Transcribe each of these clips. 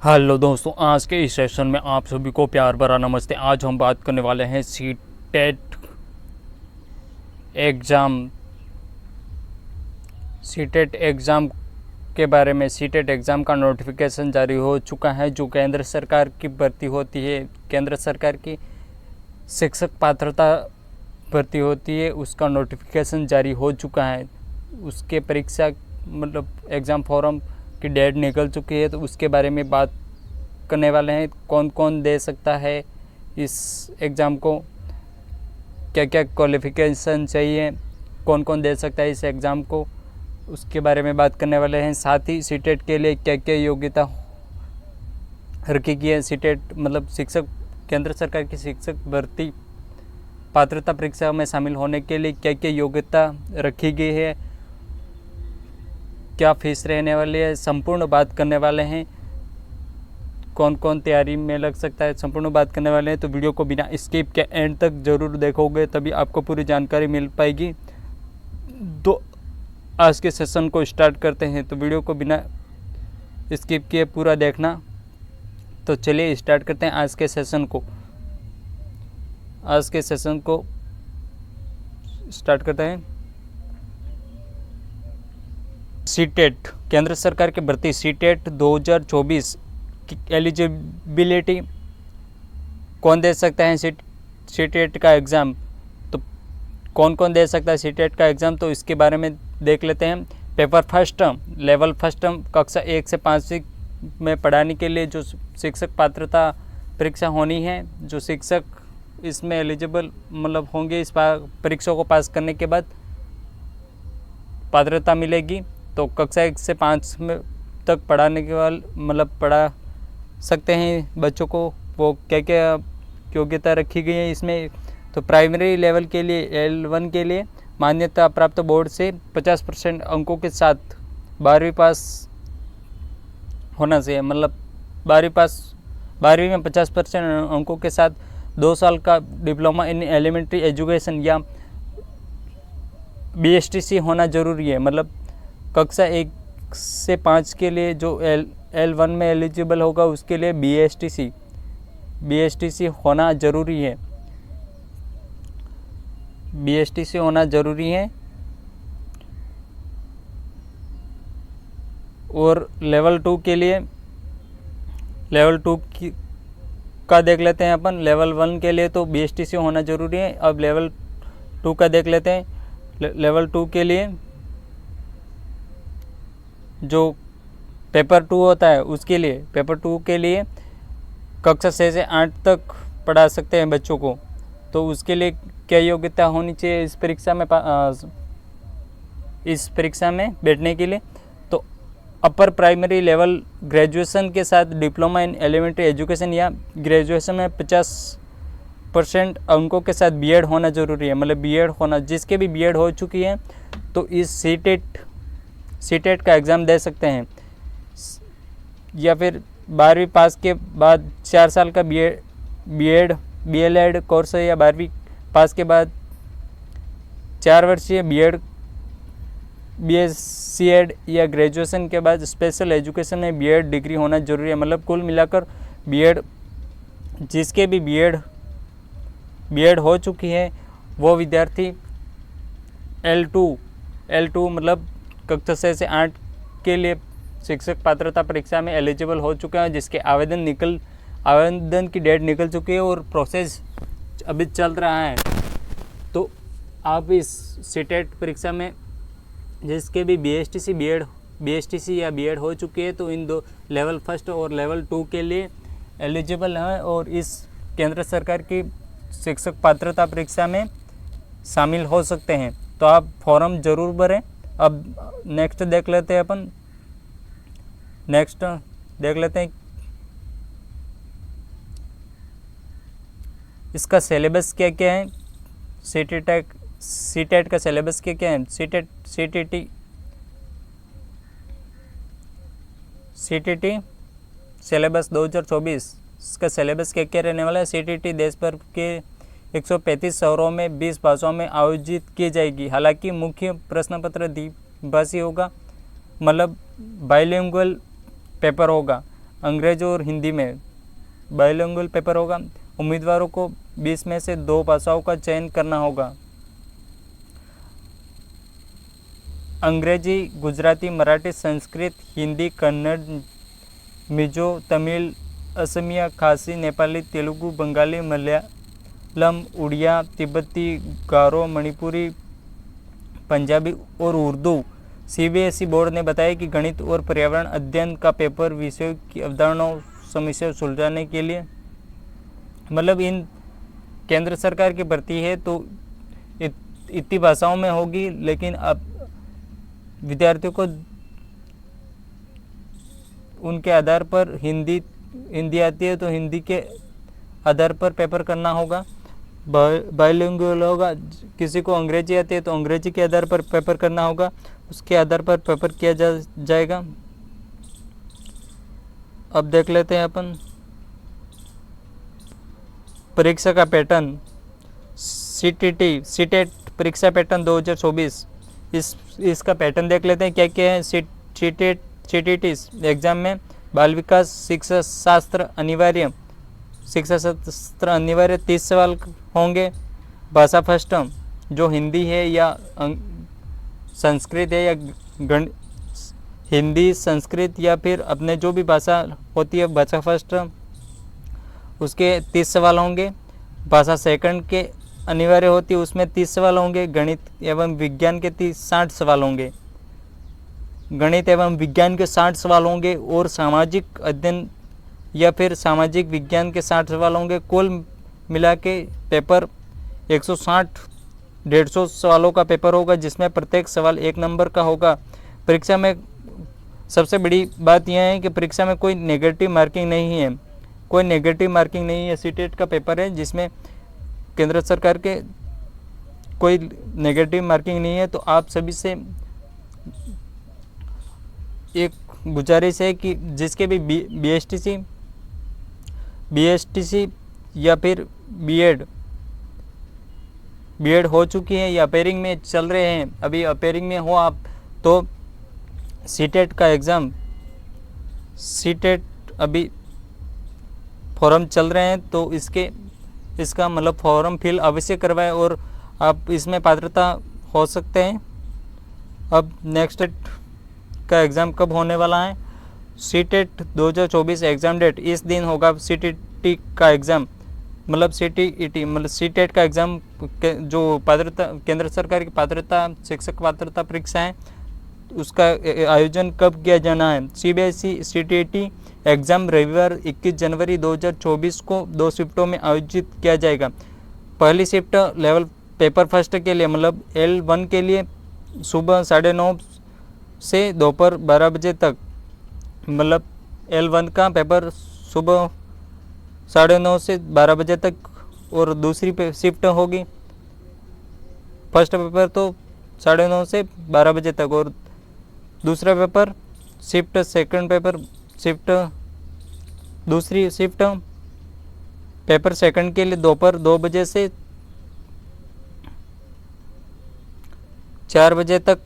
Hello दोस्तों, आज के इस सेशन में आप सभी को प्यार भरा नमस्ते। आज हम बात करने वाले हैं सीटेट एग्ज़ाम के बारे में। सीटेट एग्ज़ाम का नोटिफिकेशन जारी हो चुका है, जो केंद्र सरकार की भर्ती होती है, केंद्र सरकार की शिक्षक पात्रता भर्ती होती है, उसका नोटिफिकेशन जारी हो चुका है। उसके परीक्षा एग्ज़ाम फॉर्म की डेट निकल चुकी है, तो उसके बारे में बात करने वाले हैं। कौन कौन दे सकता है इस एग्ज़ाम को, क्या क्या क्वालिफ़िकेशन चाहिए, कौन कौन दे सकता है इस एग्ज़ाम को, उसके बारे में बात करने वाले हैं। साथ ही सीटेट के लिए क्या क्या योग्यता रखी गई है। सीटेट शिक्षक, केंद्र सरकार की शिक्षक भर्ती पात्रता परीक्षा में शामिल होने के लिए क्या क्या योग्यता रखी गई है, क्या फीस रहने वाली है, संपूर्ण बात करने वाले हैं। कौन कौन तैयारी में लग सकता है, संपूर्ण बात करने वाले हैं। तो वीडियो को बिना स्किप के एंड तक ज़रूर देखोगे, तभी आपको पूरी जानकारी मिल पाएगी। तो आज के सेशन को स्टार्ट करते हैं। तो वीडियो को बिना स्किप किए पूरा देखना। तो चलिए स्टार्ट करते हैं आज के सेशन को। आज के सेशन को स्टार्ट करते हैं। सीटेट, केंद्र सरकार की भर्ती सीटेट 2024 की एलिजिबिलिटी कौन दे सकता है सीटेट का एग्ज़ाम। तो कौन कौन दे सकता है सीटेट का एग्ज़ाम, तो इसके बारे में देख लेते हैं। पेपर फर्स्ट लेवल फर्स्ट कक्षा 1 से 5 में पढ़ाने के लिए जो शिक्षक पात्रता परीक्षा होनी है, जो शिक्षक इसमें एलिजिबल होंगे, इस परीक्षा को पास करने के बाद पात्रता मिलेगी। तो कक्षा 1 से 5 में तक पढ़ाने के बाद पढ़ा सकते हैं बच्चों को। वो क्या क्या योग्यता रखी गई है इसमें। तो प्राइमरी लेवल के लिए L1 के लिए मान्यता प्राप्त बोर्ड से 50% अंकों के साथ 12वीं पास होना चाहिए। 12वीं में 50% अंकों के साथ 2 साल का डिप्लोमा इन एलिमेंट्री एजुकेशन या BSTC होना ज़रूरी है। कक्षा 1 से 5 के लिए जो L1 में एलिजिबल होगा, उसके लिए BSTC होना ज़रूरी है। BSTC होना ज़रूरी है। और लेवल 2 के लिए, लेवल 2 का देख लेते हैं अपन। लेवल 1 के लिए तो BSTC होना ज़रूरी है। अब लेवल 2 का देख लेते हैं। लेवल 2 के लिए जो पेपर 2 होता है, उसके लिए पेपर 2 के लिए कक्षा 6 से 8 तक पढ़ा सकते हैं बच्चों को। तो उसके लिए क्या योग्यता होनी चाहिए इस परीक्षा में बैठने के लिए। तो अपर प्राइमरी लेवल ग्रेजुएशन के साथ डिप्लोमा इन एलिमेंट्री एजुकेशन या ग्रेजुएशन में 50% अंकों के साथ B.Ed होना ज़रूरी है। B.Ed होना, जिसके भी B.Ed हो चुकी है तो इस सीटेट का एग्ज़ाम दे सकते हैं। या फिर 12वीं पास के बाद 4 साल का B.Ed BLED कोर्स है, या 12वीं पास के बाद 4 वर्षीय B.Ed BSc या ग्रेजुएशन के बाद स्पेशल एजुकेशन में B.Ed डिग्री होना ज़रूरी है। कुल मिलाकर B.Ed, जिसके भी B.Ed हो चुकी है वो विद्यार्थी L2 कक्षा 6 से 8 के लिए शिक्षक पात्रता परीक्षा में एलिजिबल हो चुके हैं, जिसके आवेदन की डेट निकल चुकी है और प्रोसेस अभी चल रहा है। तो आप इस सीटेट परीक्षा में जिसके भी BSTC या B.Ed हो चुकी है, तो इन 2 लेवल फर्स्ट और लेवल 2 के लिए एलिजिबल हैं और इस केंद्र सरकार की शिक्षक पात्रता परीक्षा में शामिल हो सकते हैं। तो आप फॉर्म ज़रूर भरें। अब नेक्स्ट देख लेते हैं अपन। नेक्स्ट देख लेते हैं इसका सिलेबस क्या क्या है। सीटेट का सिलेबस क्या क्या है। सीटीटी सिलेबस 2024, इसका सिलेबस क्या क्या रहने वाला है। सीटीटी देश भर के 135 शहरों में 20 भाषाओं में आयोजित की जाएगी। हालांकि मुख्य प्रश्न पत्र द्विभाषी होगा, बाइलिंगुअल पेपर होगा। अंग्रेजी और हिंदी में बाइलिंगुअल पेपर होगा। उम्मीदवारों को 20 में से 2 भाषाओं का चयन करना होगा। अंग्रेजी, गुजराती, मराठी, संस्कृत, हिंदी, कन्नड़, मिजो, तमिल, असमिया, खासी, नेपाली, तेलुगु, बंगाली, मलयालम, उड़िया, तिब्बती, गारो, मणिपुरी, पंजाबी और उर्दू। सीबीएसई बोर्ड ने बताया कि गणित और पर्यावरण अध्ययन का पेपर विषयों की अवधारणाओं समस्या सुलझाने के लिए, मतलब इन केंद्र सरकार की भर्ती है तो इतनी भाषाओं में होगी, लेकिन अब विद्यार्थियों को उनके आधार पर हिंदी आती है तो हिंदी के आधार पर पेपर करना होगा। बाइलिंगुअल होगा, किसी को अंग्रेजी आती है तो अंग्रेजी के आधार पर पेपर करना होगा, उसके आधार पर पेपर किया जाएगा। अब देख लेते हैं अपन परीक्षा का पैटर्न। सीटेट परीक्षा पैटर्न 2024, इसका पैटर्न देख लेते हैं क्या क्या है। सीटेट एग्जाम में बाल विकास शिक्षा शास्त्र अनिवार्य 30 सवाल होंगे। भाषा फर्स्ट जो हिंदी है या संस्कृत है या हिंदी, संस्कृत या फिर अपने जो भी भाषा होती है भाषा फर्स्ट, उसके 30 सवाल होंगे। भाषा सेकंड के अनिवार्य होती है, उसमें 30 सवाल होंगे। गणित एवं विज्ञान के 60 सवाल होंगे। गणित एवं विज्ञान के 60 सवाल होंगे और सामाजिक अध्ययन या फिर सामाजिक विज्ञान के 60 सवाल होंगे। कुल मिला के पेपर 160-150 सवालों का पेपर होगा, जिसमें प्रत्येक सवाल 1 नंबर का होगा। परीक्षा में सबसे बड़ी बात यह है कि परीक्षा में कोई नेगेटिव मार्किंग नहीं है, कोई नेगेटिव मार्किंग नहीं है। सीटेट का पेपर है जिसमें केंद्र सरकार के कोई नेगेटिव मार्किंग नहीं है। तो आप सभी से एक गुजारिश है कि जिसके भी बीएसटीसी या फिर बीएड हो चुकी है या अपेयरिंग में चल रहे हैं, अभी अपेयरिंग में हो आप, तो सीटेट का एग्ज़ाम, सीटेट अभी फॉर्म चल रहे हैं तो इसका मतलब फॉर्म फिल अवश्य करवाएं और आप इसमें पात्रता हो सकते हैं। अब नेक्स्ट का एग्ज़ाम कब होने वाला है। सीटेट 2024 एग्ज़ाम डेट इस दिन होगा। सीटीटी का एग्ज़ाम मतलब सीटेट का एग्ज़ाम जो पात्रता केंद्र सरकार की पात्रता शिक्षक पात्रता परीक्षा है उसका आयोजन कब किया जाना है। सीबीएसई सीटीटी एग्ज़ाम रविवार 21 जनवरी 2024 को 2 शिफ्टों में आयोजित किया जाएगा। पहली शिफ्ट लेवल पेपर फर्स्ट के लिए मतलब L1 के लिए सुबह 9:30 से दोपहर 12 बजे तक, मतलब L1 का पेपर सुबह 9:30 से 12 बजे तक और दूसरी शिफ्ट होगी। फर्स्ट पेपर तो 9:30 से 12 बजे तक और दूसरा paper shift second paper shift दूसरी शिफ्ट पेपर सेकंड के लिए दोपहर 2 बजे से 4 बजे तक।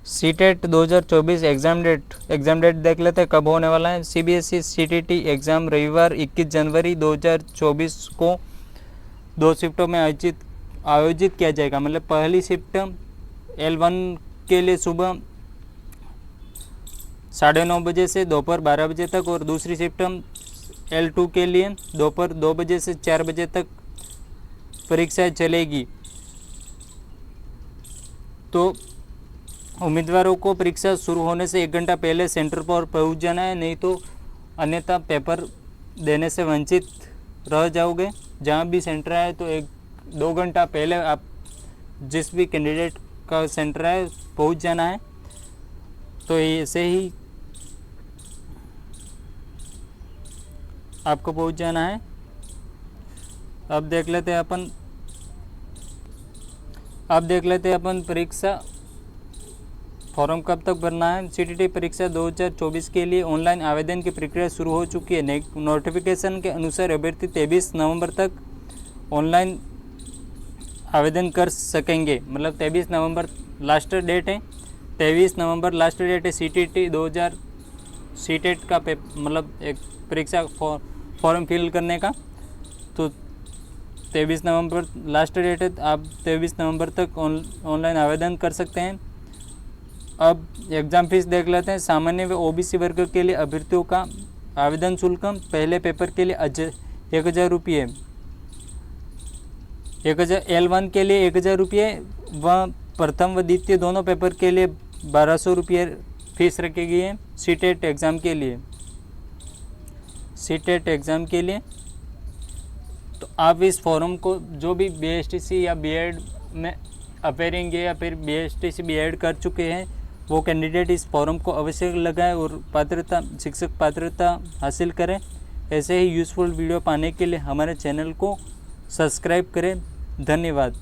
सीटेट 2024 एग्ज़ाम डेट देख लेते हैं कब होने वाला है। सीबीएसई सीटीटी एग्ज़ाम रविवार 21 जनवरी 2024 को 2 शिफ्टों में आयोजित किया जाएगा। मतलब पहली शिफ्ट L1 के लिए सुबह 9:30 बजे से दोपहर 12 बजे तक और दूसरी शिफ्ट L2 के लिए दोपहर 2 बजे से 4 बजे तक परीक्षा चलेगी। तो उम्मीदवारों को परीक्षा शुरू होने से 1 घंटा पहले सेंटर पर पहुंच जाना है, नहीं तो अन्यथा पेपर देने से वंचित रह जाओगे। जहां भी सेंटर है तो 1-2 घंटा पहले आप जिस भी कैंडिडेट का सेंटर है पहुंच जाना है। तो ऐसे ही आपको पहुंच जाना है। अब देख लेते हैं अपन परीक्षा फॉर्म कब तक भरना है। सीटीटी परीक्षा 2024 के लिए ऑनलाइन आवेदन की प्रक्रिया शुरू हो चुकी है। नोटिफिकेशन के अनुसार अभ्यर्थी 23 नवंबर तक ऑनलाइन आवेदन कर सकेंगे। मतलब 23 नवंबर लास्ट डेट है, 23 नवंबर लास्ट डेट है CTT 2000 सीटेट का मतलब एक परीक्षा फॉर्म फिल करने का। तो 23 नवंबर लास्ट डेट है, आप 23 नवंबर तक ऑनलाइन आवेदन कर सकते हैं। अब एग्ज़ाम फीस देख लेते हैं। सामान्य व OBC वर्ग के लिए अभ्यर्थियों का आवेदन शुल्क पहले पेपर के लिए 1000 रुपये, 1000 L1 के लिए 1000 रुपये व प्रथम व द्वितीय दोनों पेपर के लिए 1200 रुपये फीस रखी गई है। सीटेट एग्ज़ाम के लिए, सीटेट एग्ज़ाम के लिए तो आप इस फॉर्म को जो भी BSTC या B.Ed में अपेयरिंग है या फिर BSTC B.Ed कर चुके हैं वो कैंडिडेट इस फॉर्म को अवश्य लगाएं और पात्रता शिक्षक पात्रता हासिल करें। ऐसे ही यूज़फुल वीडियो पाने के लिए हमारे चैनल को सब्सक्राइब करें। धन्यवाद।